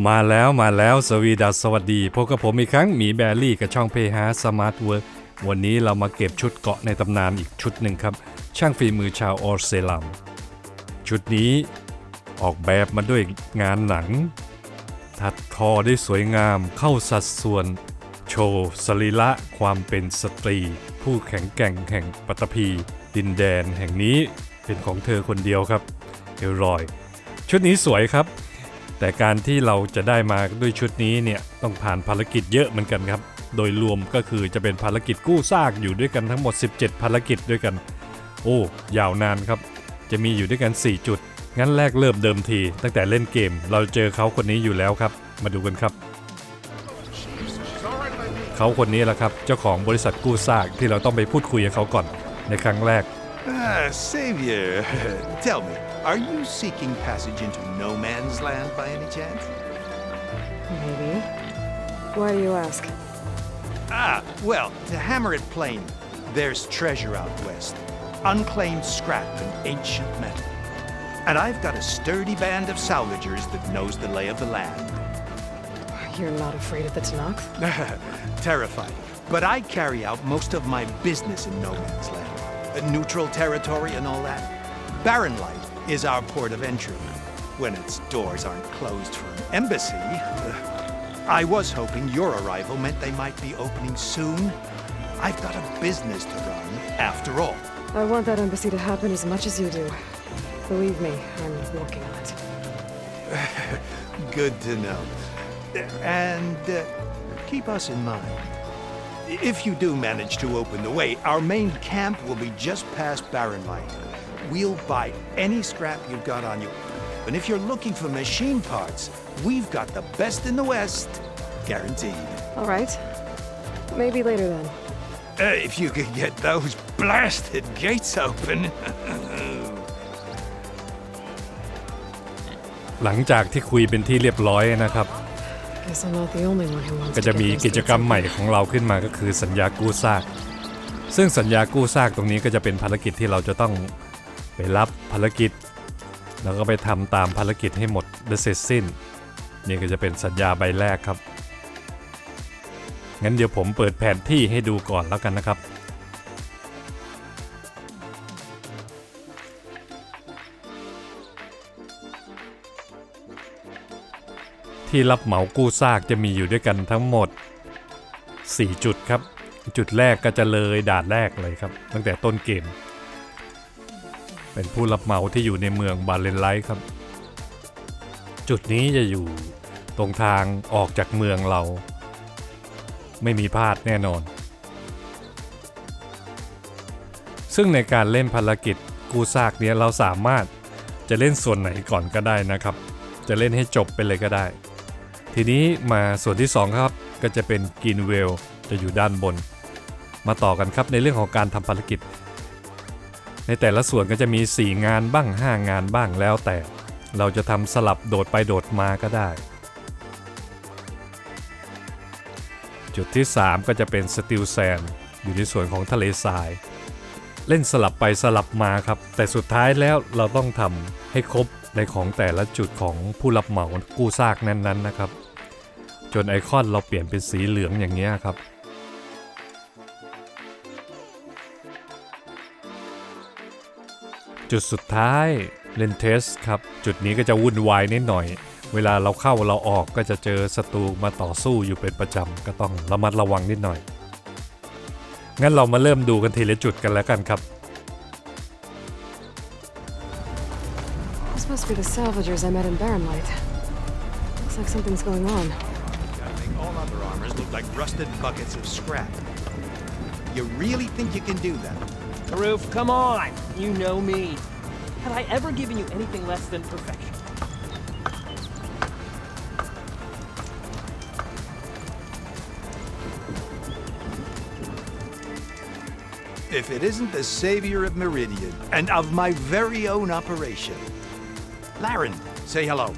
มาแล้วสวีดัสสวัสดีพบกับผมอีกครั้งหมีแบรี่กับช่องเพฮาสมาร์ทเวิร์กวันนี้เรามาเก็บชุดเกาะในตำนานอีกชุดหนึ่งครับช่างฝีมือชาวออเซรามชุดนี้ออกแบบมาด้วยงานหนังถัดทอได้สวยงามเข้าสัดส่วนโชว์สรีระความเป็นสตรีผู้แข็งแกร่งแห่งปฐพีดินแดนแห่งนี้เป็นของเธอคนเดียวครับเอลรอยชุดนี้สวยครับแต่การที่เราจะได้มาด้วยชุดนี้เนี่ยต้องผ่านภารกิจเยอะเหมือนกันครับโดยรวมก็คือจะเป็นภารกิจกู้ซากอยู่ด้วยกันทั้งหมด17ภารกิจด้วยกันโอ้ยาวนานครับจะมีอยู่ด้วยกัน4จุดงั้นแรกเริ่มเดิมทีตั้งแต่เล่นเกมเราเจอเขาคนนี้อยู่แล้วครับมาดูกันครับเขาคนนี้แหละครับเจ้าของบริษัทกู้ซากที่เราต้องไปพูดคุยกับเขาก่อนในครั้งแรกSavior, tell me, are you seeking passage into no man's land by any chance? Maybe. Why do you ask? Well, to hammer it plain, there's treasure out west, unclaimed scrap and ancient metal. And I've got a sturdy band of salvagers that knows the lay of the land. You're not afraid of the Tanakh? Terrified. But I carry out most of my business in no man's land. Neutral territory and all that. Barren Light is our port of entry. When its doors aren't closed for an embassy, I was hoping your arrival meant they might be opening soon. I've got a business to run, after all. I want that embassy to happen as much as you do. Believe me, I'm working on it. Good to know. And keep us in mind. If you do manage to open the way, our main camp will be just past Barren Light. We'll buy any scrap you've got on you. And if you're looking for machine parts, we've got the best in the West. Guaranteed. All right. Maybe later then. If you could get those blasted gates open. หลังจากที่คุยเป็นที่เรียบร้อยนะครับก็จะมีกิจกรรมใหม่ของเราขึ้นมาก็คือสัญญากู้ซากซึ่งสัญญากู้ซากตรงนี้ก็จะเป็นภารกิจที่เราจะต้องไปรับภารกิจแล้วก็ไปทำตามภารกิจให้หมดเสร็จสิ้นนี่ก็จะเป็นสัญญาใบแรกครับงั้นเดี๋ยวผมเปิดแผนที่ให้ดูก่อนแล้วกันนะครับที่รับเหมากู้ซากจะมีอยู่ด้วยกันทั้งหมด4จุดครับจุดแรกก็จะเลยด่านแรกเลยครับตั้งแต่ต้นเกมเป็นผู้รับเหมาที่อยู่ในเมืองบาเลนไลท์ครับจุดนี้จะอยู่ตรงทางออกจากเมืองเราไม่มีพลาดแน่นอนซึ่งในการเล่นภารกิจกู้ซากเนี้ยเราสามารถจะเล่นส่วนไหนก่อนก็ได้นะครับจะเล่นให้จบไปเลยก็ได้ทีนี้มาส่วนที่2ครับก็จะเป็นกินเวลจะอยู่ด้านบนมาต่อกันครับในเรื่องของการทำภารกิจในแต่ละส่วนก็จะมี4งานบ้าง5งานบ้างแล้วแต่เราจะทำสลับโดดไปโดดมาก็ได้จุดที่3ก็จะเป็นสติลแซนอยู่ในส่วนของทะเลทรายเล่นสลับไปสลับมาครับแต่สุดท้ายแล้วเราต้องทำให้ครบในของแต่ละจุดของผู้รับเหมากู้ซากนั้นๆนะครับจนไอคอนเราเปลี่ยนเป็นสีเหลืองอย่างเงี้ยครับจุดสุดท้ายเล่นเทสครับจุดนี้ก็จะวุ่นวายนิดหน่อยเวลาเราเข้าเราออกก็จะเจอศัตรูมาต่อสู้อยู่เป็นประจำก็ต้องระมัดระวังนิดหน่อยงั้นเรามาเริ่มดูกันทีละจุดกันแล้วกันครับThis must be the salvagers I met in Barren Light. Looks like something's going on. Gotta make all other armors look like rusted buckets of scrap. You really think you can do that? Karoof, come on! You know me. Have I ever given you anything less than perfection? If it isn't the savior of Meridian and of my very own operation.Laren, say hello.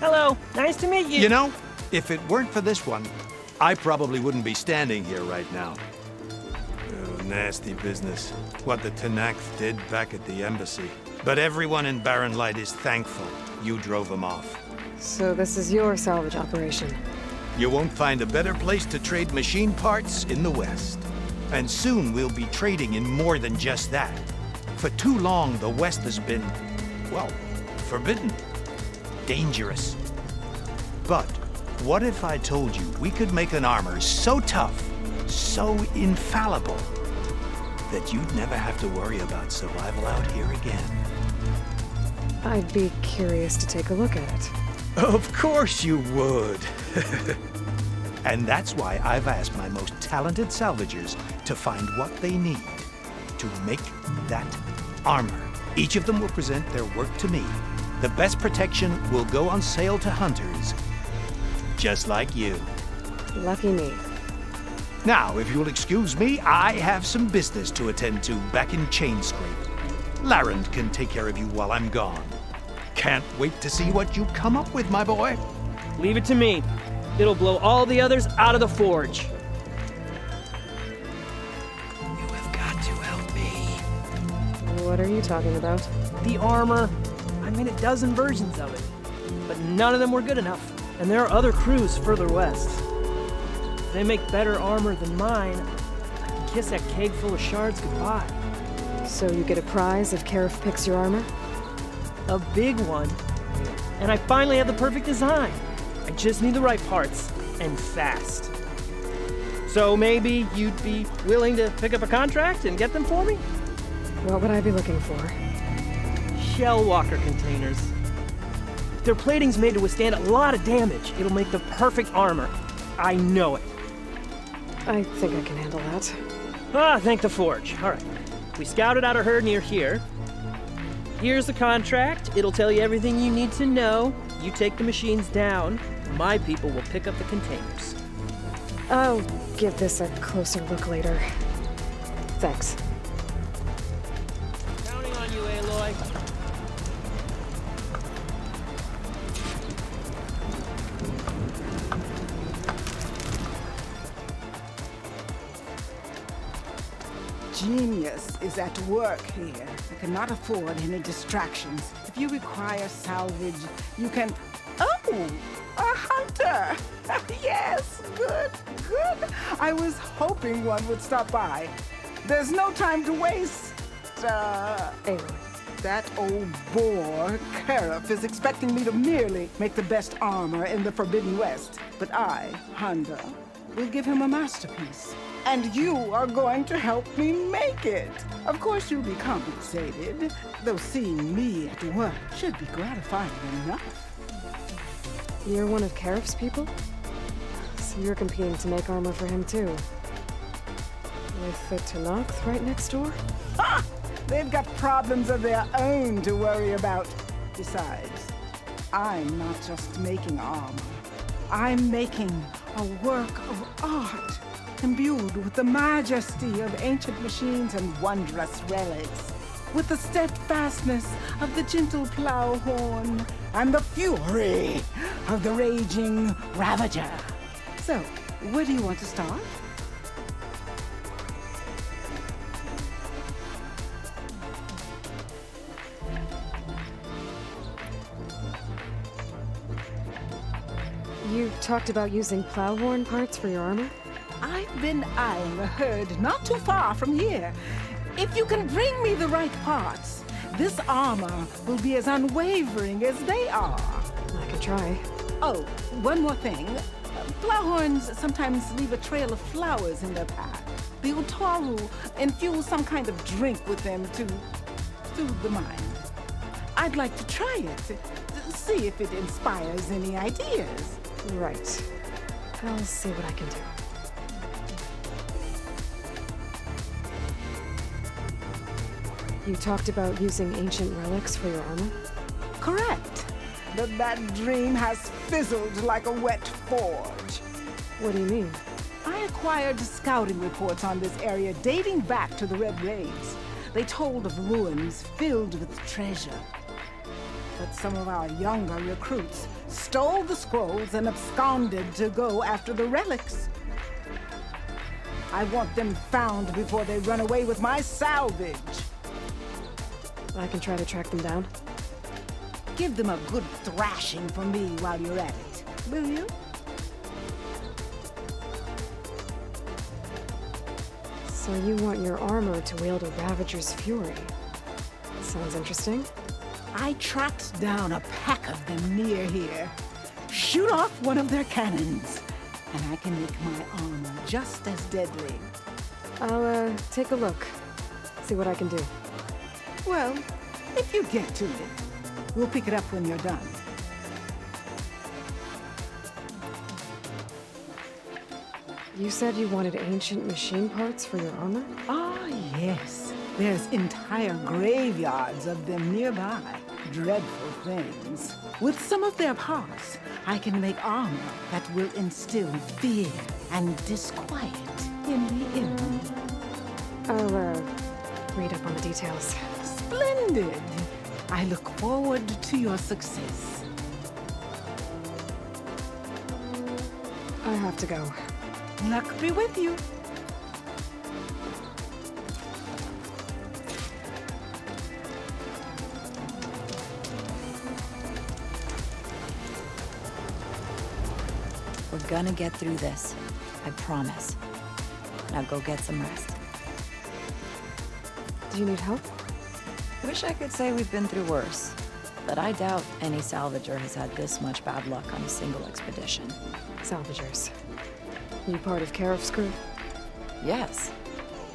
Hello, nice to meet you. You know, if it weren't for this one, I probably wouldn't be standing here right now. Oh, nasty business. What the Tanakh did back at the embassy. But everyone in Barren Light is thankful you drove them off. So this is your salvage operation. You won't find a better place to trade machine parts in the West. And soon we'll be trading in more than just that. For too long, the West has been, well, forbidden, dangerous. But what if I told you we could make an armor so tough, so infallible, that you'd never have to worry about survival out here again? I'd be curious to take a look at it. Of course you would. And that's why I've asked my most talented salvagers to find what they need to make that armor. Each of them will present their work to me. The best protection will go on sale to hunters, just like you. Lucky me. Now, if you'll excuse me, I have some business to attend to back in Chainscrape. Larend can take care of you while I'm gone. Can't wait to see what you come up with, my boy. Leave it to me. It'll blow all the others out of the forge. You have got to help me. What are you talking about? The armor. I made a dozen versions of it, but none of them were good enough. And there are other crews further west. If they make better armor than mine, I can kiss that keg full of shards goodbye. So you get a prize if Karif picks your armor? A big one. And I finally have the perfect design. I just need the right parts, and fast. So maybe you'd be willing to pick up a contract and get them for me? What would I be looking for? Shell walker containers. Their plating's made to withstand a lot of damage. It'll make the perfect armor. I know it. I think I can handle that. Ah, thank the forge. All right. We scouted out a herd near here. Here's the contract. It'll tell you everything you need to know. You take the machines down. My people will pick up the containers. I'll give this a closer look later. Thanks. Counting on you, Aloy. Genius is at work here. I cannot afford any distractions. If you require salvage, you can... Oh! A hunter! Yes, good. I was hoping one would stop by. There's no time to waste. Aloy. That old boar, Karif, is expecting me to merely make the best armor in the Forbidden West. But I, Honda, will give him a masterpiece. And you are going to help me make it. Of course, you'll be compensated, though seeing me at work should be gratifying enough. You're one of Karif's people? So you're competing to make armor for him too. With the Tenakth right next door? Ha! They've got problems of their own to worry about. Besides, I'm not just making armor. I'm making a work of art, imbued with the majesty of ancient machines and wondrous relics, with the steadfastness of the gentle plow horn and the fury of the raging ravager. So, where do you want to start? You talked about using plowhorn parts for your armor? I've been eyeing a herd not too far from here. If you can bring me the right parts, this armor will be as unwavering as they are. I can try. Oh, one more thing. Plowhorns sometimes leave a trail of flowers in their path. The Utaru infuse some kind of drink with them to soothe the mind. I'd like to try it, to see if it inspires any ideas. Right. I'll see what I can do. You talked about using ancient relics for your armor? Correct. But that dream has fizzled like a wet forge. What do you mean? I acquired scouting reports on this area dating back to the Red Raids. They told of ruins filled with treasure. But some of our younger recruits stole the scrolls and absconded to go after the relics. I want them found before they run away with my salvage. I can try to track them down. Give them a good thrashing for me while you're at it, will you? So you want your armor to wield a Ravager's fury. Sounds interesting. I tracked down a pack of them near here. Shoot off one of their cannons, and I can make my armor just as deadly. I'll, take a look. See what I can do. Well, if you get to it, we'll pick it up when you're done. You said you wanted ancient machine parts for your armor? Ah, yes. There's entire graveyards of them nearby. Dreadful things. With some of their parts, I can make armor that will instill fear and disquiet in the enemy. I'll, read up on the details. Splendid! I look forward to your success. I have to go. Luck be with you. We're gonna get through this. I promise. Now go get some rest. Do you need help? Wish I could say we've been through worse, but I doubt any salvager has had this much bad luck on a single expedition. Salvagers. You part of Karif's crew? Yes.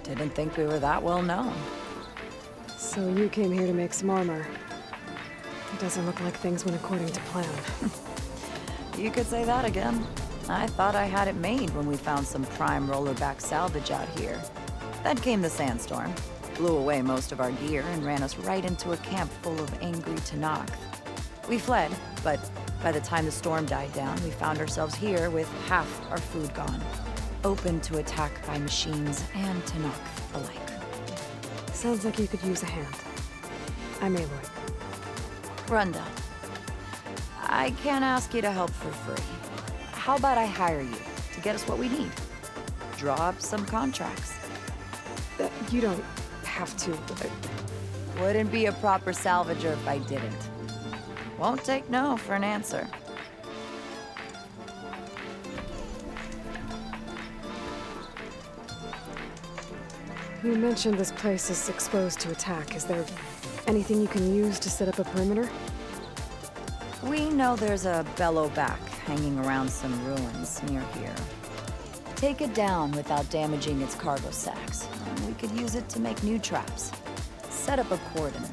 Didn't think we were that well known. So you came here to make some armor. It doesn't look like things went according to plan. You could say that again. I thought I had it made when we found some prime rollerback salvage out here. Then came the sandstorm, blew away most of our gear and ran us right into a camp full of angry Tenakth. We fled, but by the time the storm died down, we found ourselves here with half our food gone, open to attack by machines and Tenakth alike. Sounds like you could use a hand. I'm Aloy. Runda, I can't ask you to help for free. How about I hire you to get us what we need? Draw up some contracts. You don't have to. Wouldn't be a proper salvager if I didn't. Won't take no for an answer. You mentioned this place is exposed to attack. Is there anything you can use to set up a perimeter? We know there's a bellowback hanging around some ruins near here. Take it down without damaging its cargo sacks, and we could use it to make new traps. Set up a cordon.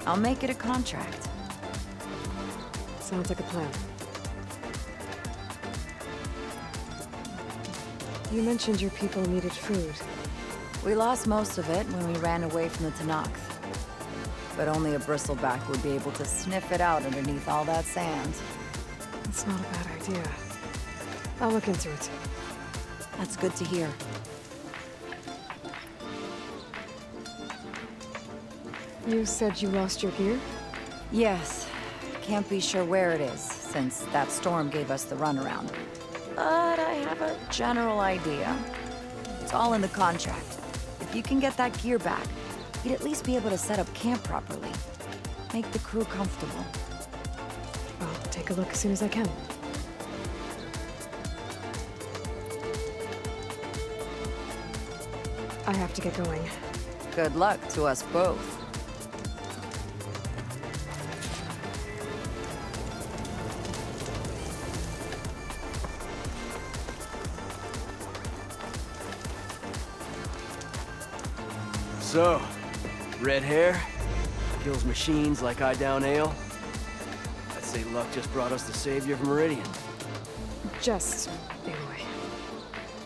I'll make it a contract. Sounds like a plan. You mentioned your people needed food. We lost most of it when we ran away from the Tenakth. But only a bristleback would be able to sniff it out underneath all that sand. That's not a bad idea. I'll look into it. That's good to hear. You said you lost your gear? Yes. Can't be sure where it is, since that storm gave us the runaround. But I have a general idea. It's all in the contract. If you can get that gear back, you'd at least be able to set up camp properly. Make the crew comfortable. I'll take a look as soon as I can. I have to get going. Good luck to us both. So, red hair, kills machines like I down ale. I'd say luck just brought us the savior of Meridian. Just, anyway.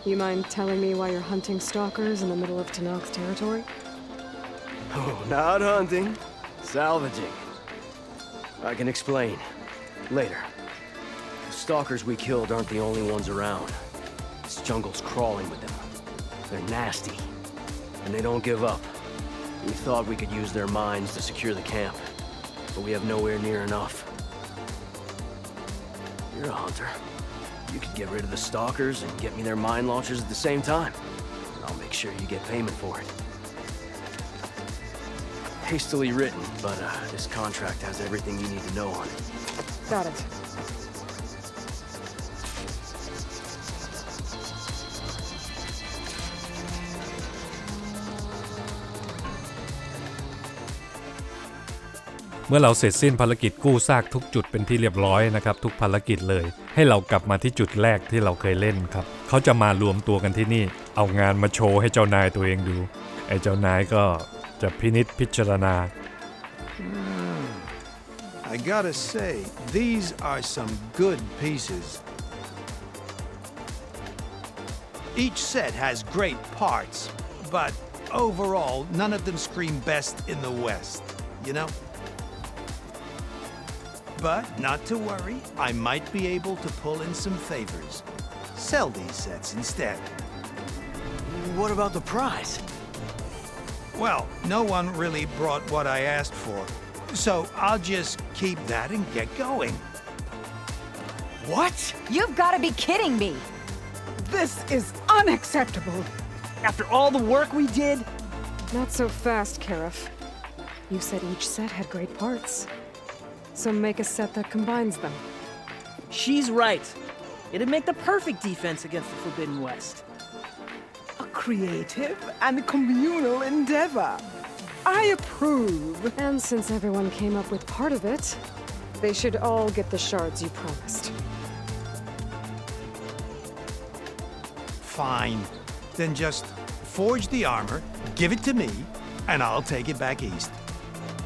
You mind telling me why you're hunting stalkers in the middle of Tenakth territory? Oh, not hunting, salvaging. I can explain. Later. The stalkers we killed aren't the only ones around. This jungle's crawling with them. They're nasty, and they don't give up. We thought we could use their mines to secure the camp, but we have nowhere near enough. You're a hunter. You could get rid of the stalkers and get me their mine launchers at the same time. And I'll make sure you get payment for it. Hastily written, but this contract has everything you need to know on it. Got it. เมื่อเราเสร็จสิ้นภารกิจกู้ซากทุกจุดเป็นที่เรียบร้อยนะครับทุกภารกิจเลยให้เรากลับมาที่จุดแรกที่เราเคยเล่นครับเขาจะมารวมตัวกันที่นี่เอางานมาโชว์ให้เจ้านายตัวเองดูไอ้เจ้านายก็จะพินิจพิจารณา I gotta say, these are some good pieces. Each set has great parts, but overall, none of them scream best in the West, you know? But not to worry, I might be able to pull in some favors. Sell these sets instead. What about the prize? Well, no one really brought what I asked for, so I'll just keep that and get going. What? You've got to be kidding me! This is unacceptable. After all the work we did? Not so fast, Karif. You said each set had great parts. So make a set that combines them. She's right. It'd make the perfect defense against the Forbidden West. A creative and communal endeavor. I approve. And since everyone came up with part of it, they should all get the shards you promised. Fine. Then just forge the armor, give it to me, and I'll take it back east.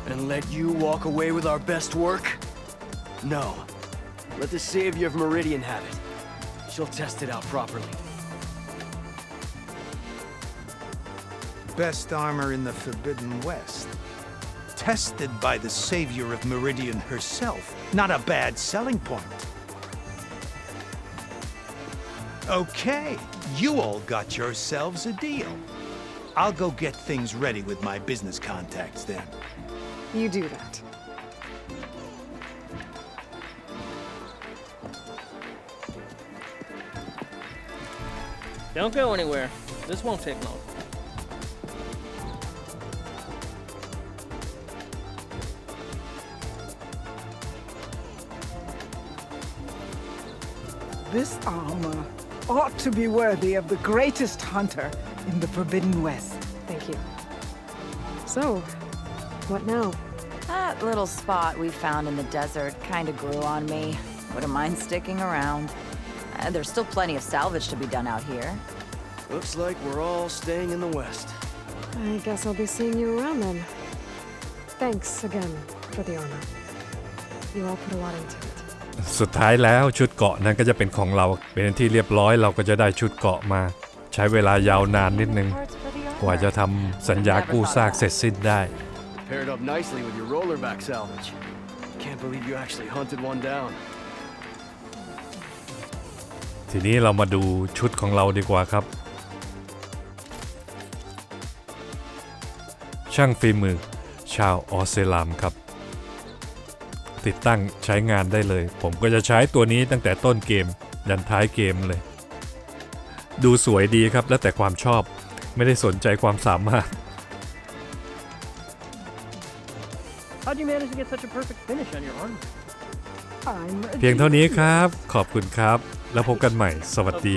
And let you walk away with our best work? No. Let the savior of Meridian have it. She'll test it out properly. Best armor in the Forbidden West. Tested by the savior of Meridian herself. Not a bad selling point. Okay, you all got yourselves a deal. I'll go get things ready with my business contacts then. You do that. Don't go anywhere. This won't take long. This armor ought to be worthy of the greatest hunter in the Forbidden West. Thank you. So, what now? That little spot we found in the desert kind of grew on me. Wouldn't mind sticking around. There's still plenty of salvage to be done out here. Looks like we're all staying in the West. I guess I'll be seeing you around then. Thanks again for the armor. You all put a lot into it. สุดท้ายแล้วชุดเกราะนั้นก็จะเป็นของเราเป็นที่เรียบร้อยเราก็จะได้ชุดเกราะมาใช้เวลายาวนานนิดนึงกว่าจะทำสัญญากู้ซากเสร็จสิ้นได้ Paired up nicely with your rollerback salvage. Can't believe you actually hunted one down. ทีนี้เรามาดูชุดของเราดีกว่าครับช่างฝีมือชาวออเซรามครับติดตั้งใช้งานได้เลยผมก็จะใช้ตัวนี้ตั้งแต่ต้นเกมยันท้ายเกมเลยดูสวยดีครับแล้วแต่ความชอบไม่ได้สนใจความสามารถ How'd you manage to get such a perfect finish on your armor? เพียงเท่านี้ครับขอบคุณครับแล้วพบกันใหม่สวัสดี